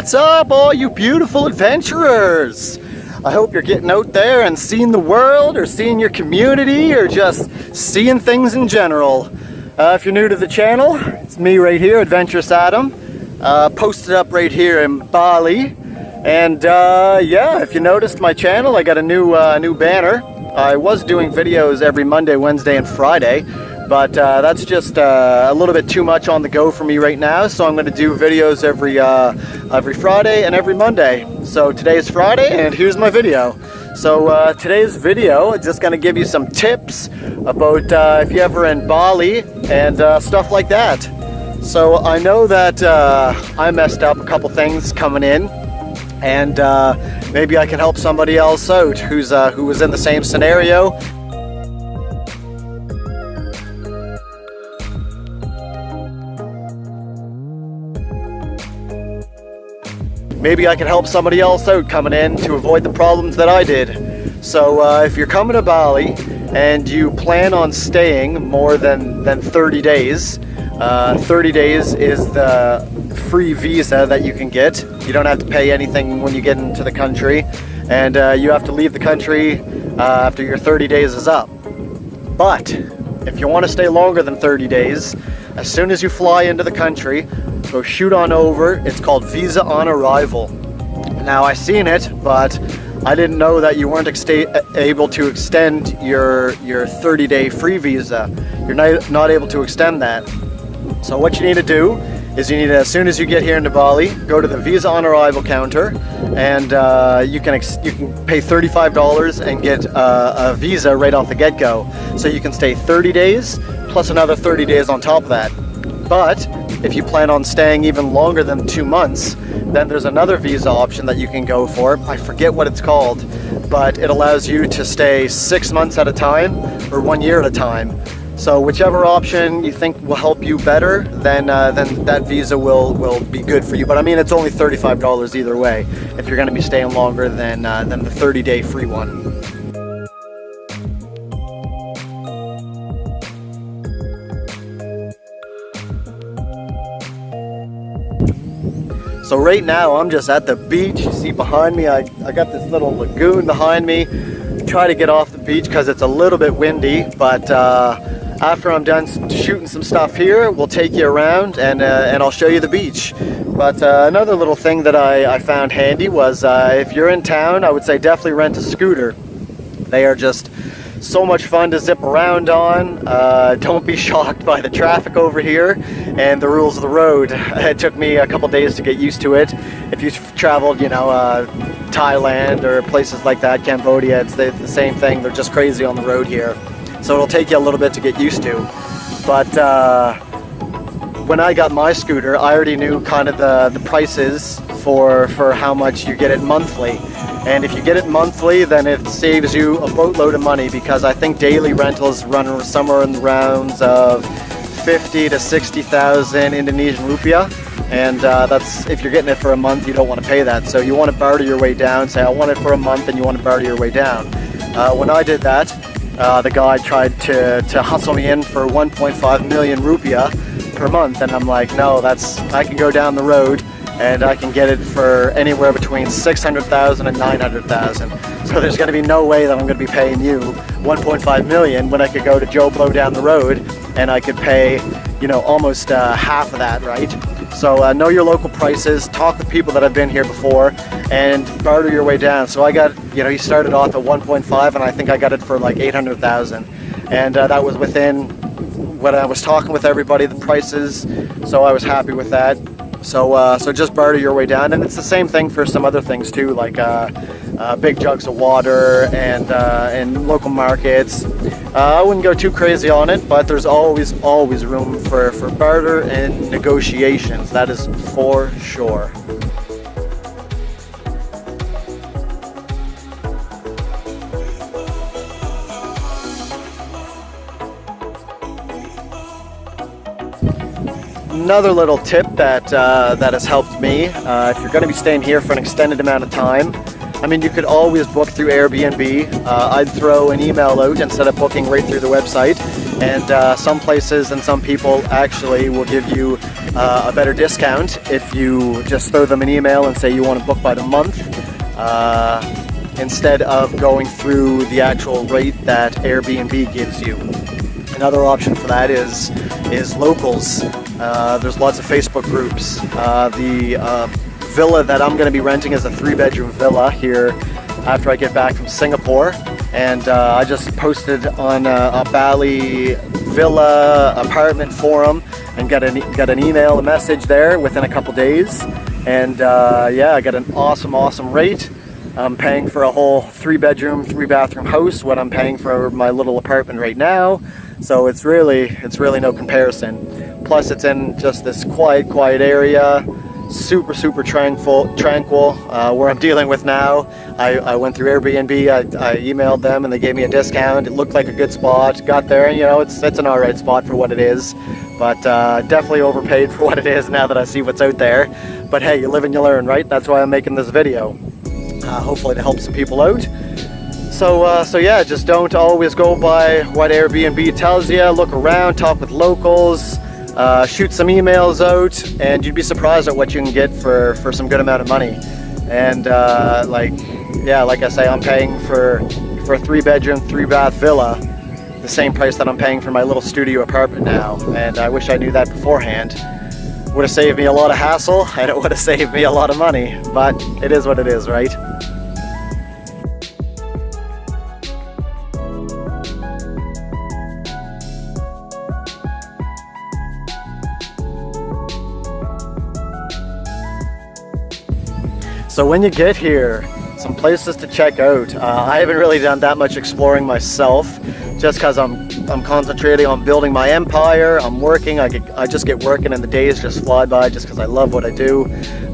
What's up, all you beautiful adventurers? I hope you're getting out there and seeing the world, or seeing your community, or just seeing things in general. If you're new to the channel, it's me right here, Adventurous Adam. Posted up right here in Bali. And yeah, if you noticed my channel, I got a new banner. I was doing videos every Monday, Wednesday, and Friday. But that's just a little bit too much on the go for me right now, so I'm going to do videos every Friday and every Monday. So today's Friday, and here's my video. So today's video is just going to give you some tips about if you're ever in Bali and stuff like that. So I know that I messed up a couple things coming in, and maybe I can help somebody else out who was in the same scenario. Maybe I can help somebody else out coming in to avoid the problems that I did. So if you're coming to Bali and you plan on staying more than 30 days, 30 days is the free visa that you can get. You don't have to pay anything when you get into the country, and you have to leave the country after your 30 days is up. But if you want to stay longer than 30 days, as soon as you fly into the country, go shoot on over. It's called visa on arrival. Now I seen it, but I didn't know that you weren't able to extend your 30-day free visa. You're not able to extend that. So what you need to do is you need to, as soon as you get here into Bali, go to the visa on arrival counter, and you can pay $35 and get a visa right off the get-go. So you can stay 30 days plus another 30 days on top of that. But if you plan on staying even longer than 2 months, then there's another visa option that you can go for. I forget what it's called, but it allows you to stay 6 months at a time or 1 year at a time. So whichever option you think will help you better, then that visa will be good for you. But I mean, it's only $35 either way if you're going to be staying longer than the 30-day free one. So right now I'm just at the beach. You see behind me, I got this little lagoon behind me. Try to get off the beach because it's a little bit windy, but after I'm done shooting some stuff here, we'll take you around and I'll show you the beach. But another little thing that I found handy was if you're in town, I would say definitely rent a scooter. They are just so much fun to zip around on. Don't be shocked by the traffic over here and the rules of the road. It took me a couple days to get used to it. If you've traveled, you know, Thailand or places like that, Cambodia, it's the same thing. They're just crazy on the road here. So it'll take you a little bit to get used to. But when I got my scooter, I already knew kind of the prices for how much you get it monthly. And if you get it monthly, then it saves you a boatload of money, because I think daily rentals run somewhere in the rounds of 50 to 60,000 Indonesian rupiah. And that's, if you're getting it for a month, you don't want to pay that. So you want to barter your way down. Say, I want it for a month, and you want to barter your way down. When I did that, the guy tried to hustle me in for 1.5 million rupiah per month. And I'm like, no, I can go down the road and I can get it for anywhere between 600,000 and 900,000. So there's going to be no way that I'm going to be paying you 1.5 million when I could go to Joe Blow down the road and I could pay, you know, almost half of that, right? So know your local prices, talk with people that have been here before, and barter your way down. So I got, you know, he started off at 1.5, and I think I got it for like 800,000. And that was within when I was talking with everybody, the prices, so I was happy with that. So just barter your way down, and it's the same thing for some other things too, like big jugs of water and local markets. I wouldn't go too crazy on it, but there's always room for barter and negotiations. That is for sure. Another little tip that has helped me, if you're going to be staying here for an extended amount of time, I mean, you could always book through Airbnb. I'd throw an email out instead of booking right through the website. And some places and some people actually will give you a better discount if you just throw them an email and say you want to book by the month, instead of going through the actual rate that Airbnb gives you. Another option for that is locals. There's lots of Facebook groups. The villa that I'm going to be renting is a 3-bedroom villa here after I get back from Singapore, and I just posted on a Bali villa apartment forum and got an email, a message there within a couple days, and yeah, I got an awesome rate. I'm paying for a whole 3-bedroom, 3-bathroom house what I'm paying for my little apartment right now. So it's really no comparison. Plus it's in just this quiet area, super tranquil, where I'm dealing with now. I went through Airbnb, I emailed them and they gave me a discount. It looked like a good spot, got there, and you know, it's an alright spot for what it is, but definitely overpaid for what it is now that I see what's out there. But hey, you live and you learn, right? That's why I'm making this video. Hopefully to help some people out. So yeah, just don't always go by what Airbnb tells you. Look around, talk with locals, shoot some emails out, and you'd be surprised at what you can get for some good amount of money. And like I say, I'm paying for a 3-bedroom, 3-bath villa the same price that I'm paying for my little studio apartment now, and I wish I knew that beforehand. Would have saved me a lot of hassle, and it would have saved me a lot of money, but it is what it is, right? So when you get here, some places to check out. I haven't really done that much exploring myself, just because I'm concentrating on building my empire. I'm working. I just get working and the days just fly by just because I love what I do.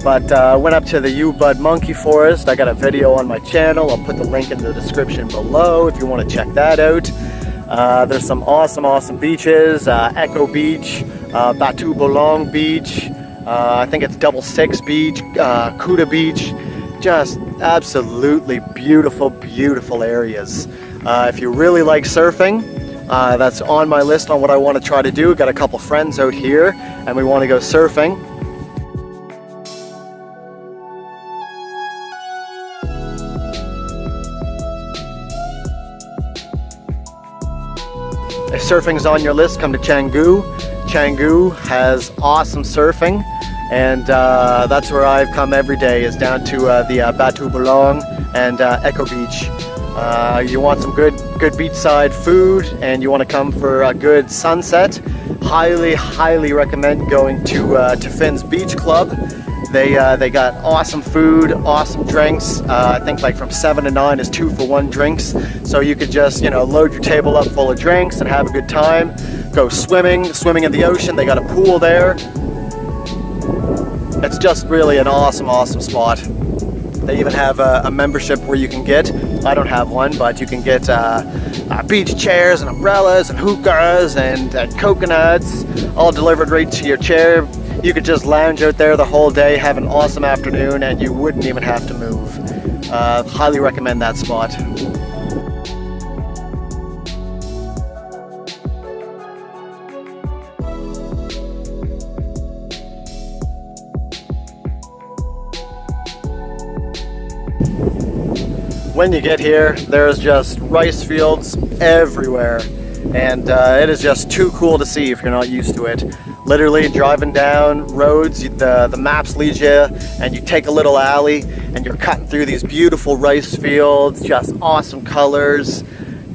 But I went up to the U-Bud Monkey Forest. I got a video on my channel. I'll put the link in the description below if you want to check that out. There's some awesome beaches. Echo Beach, Batu Bolong Beach. I think it's Double Six Beach, Kuta Beach. Just absolutely beautiful areas. If you really like surfing, that's on my list on what I want to try to do. Got a couple friends out here and we want to go surfing. If surfing's on your list, come to Canggu. Canggu has awesome surfing, and that's where I've come every day, is down to the Batu Bolong and Echo Beach. You want some good beachside food and you want to come for a good sunset, highly recommend going to Finn's Beach Club. They got awesome food, awesome drinks. I think like from 7 to 9 is 2-for-1 drinks. So you could just, you know, load your table up full of drinks and have a good time. Go swimming in the ocean. They got a pool there. It's just really an awesome spot. They even have a membership where you can get, I don't have one, but you can get beach chairs and umbrellas and hookahs and coconuts, all delivered right to your chair. You could just lounge out there the whole day, have an awesome afternoon, and you wouldn't even have to move. Highly recommend that spot. When you get here, there's just rice fields everywhere, and it is just too cool to see if you're not used to it. Literally driving down roads, the maps lead you, and you take a little alley and you're cutting through these beautiful rice fields, just awesome colors,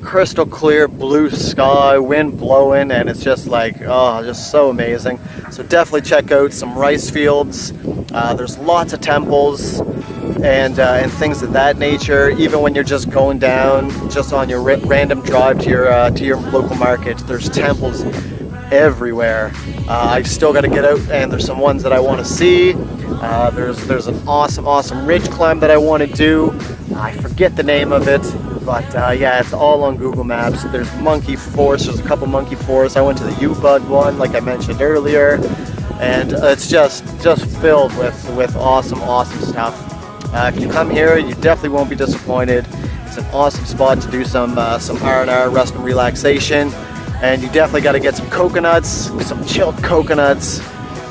crystal clear blue sky, wind blowing, and it's just like, oh, just so amazing. So definitely check out some rice fields. There's lots of temples and things of that nature. Even when you're just going down, just on your random drive to your local market, there's temples everywhere. I still got to get out, and there's some ones that I want to see. There's an awesome ridge climb that I want to do. I forget the name of it, but yeah, it's all on Google Maps. There's monkey forest. There's a couple monkey forests. I went to the U-Bud one, like I mentioned earlier, and it's just filled with awesome stuff. If you come here, you definitely won't be disappointed. It's an awesome spot to do some R&R, rest and relaxation. And you definitely got to get some coconuts, some chilled coconuts.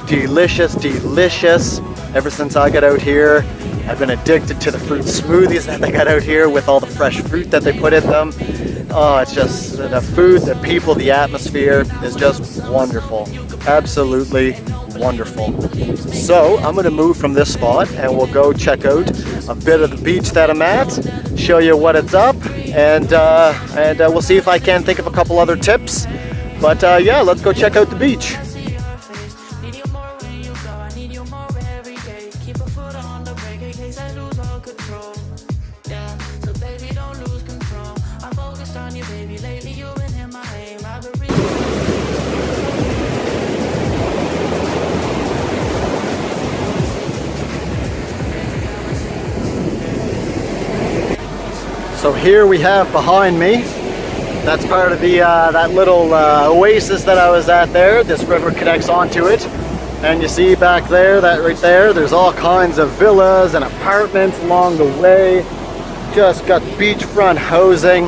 Delicious, delicious. Ever since I got out here, I've been addicted to the fruit smoothies that they got out here with all the fresh fruit that they put in them. Oh, it's just the food, the people, the atmosphere is just wonderful. Absolutely wonderful. So I'm going to move from this spot and we'll go check out a bit of the beach that I'm at, show you what it's up, and we'll see if I can think of a couple other tips. But yeah, let's go check out the beach. So here we have behind me, that's part of the that little oasis that I was at there. This river connects onto it. And you see back there, that right there, there's all kinds of villas and apartments along the way. Just got beachfront housing.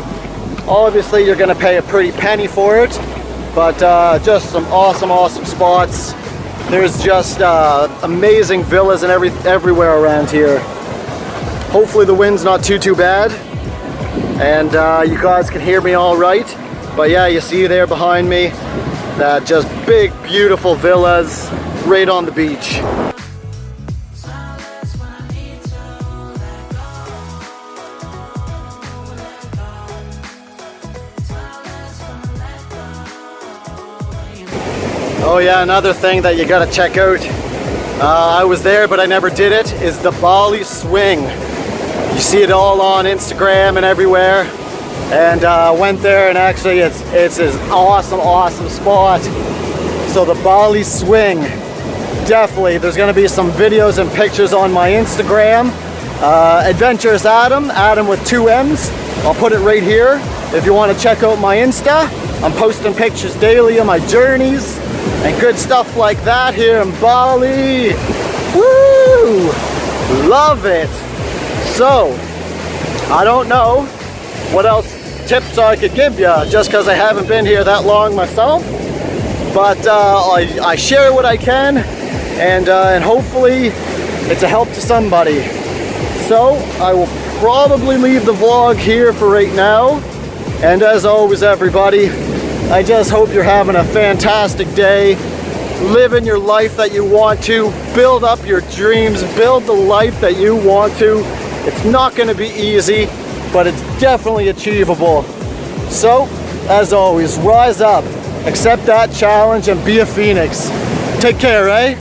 Obviously you're gonna pay a pretty penny for it, but just some awesome spots. There's just amazing villas and everywhere around here. Hopefully the wind's not too bad, and you guys can hear me all right. But yeah, you see there behind me, that just big beautiful villas right on the beach. Oh yeah, another thing that you gotta check out, I was there but I never did it, is the Bali swing. You see it all on Instagram and everywhere, and went there, and actually it's an awesome spot. So the Bali swing, definitely, there's going to be some videos and pictures on my Instagram. Adventures Adam with 2 M's. I'll put it right here if you want to check out my Insta. I'm posting pictures daily of my journeys and good stuff like that here in Bali. Woo! Love it. So, I don't know what else tips I could give you, just because I haven't been here that long myself. But I share what I can, and hopefully it's a help to somebody. So I will probably leave the vlog here for right now. And as always, everybody, I just hope you're having a fantastic day, living your life that you want to, build up your dreams, build the life that you want to. It's not going to be easy, but it's definitely achievable. So, as always, rise up, accept that challenge, and be a phoenix. Take care, eh?